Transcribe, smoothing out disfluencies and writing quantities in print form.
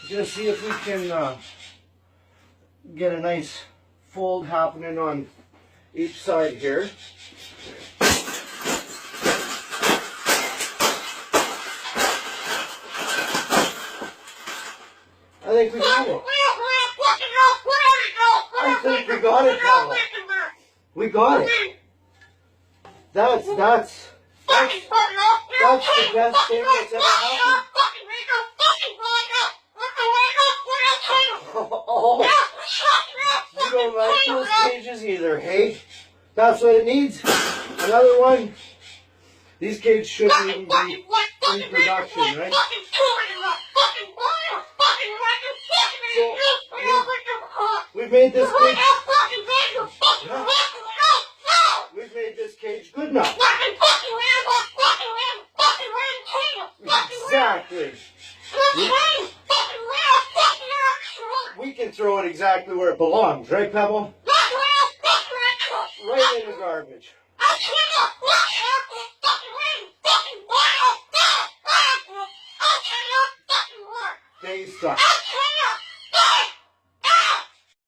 Just see if we can get a nice fold happening on each side here. I think we got it. I think we got it, Pavel. We got it. That's the best thing that's ever happened. Oh, you don't like those cages either, hey? That's what it needs. Another one. These cages shouldn't even be in production, right? So, we've made this cage. We've made this cage good enough. Exactly. We can throw it exactly where it belongs, right, Pebble? Right in the garbage. Stay stuck.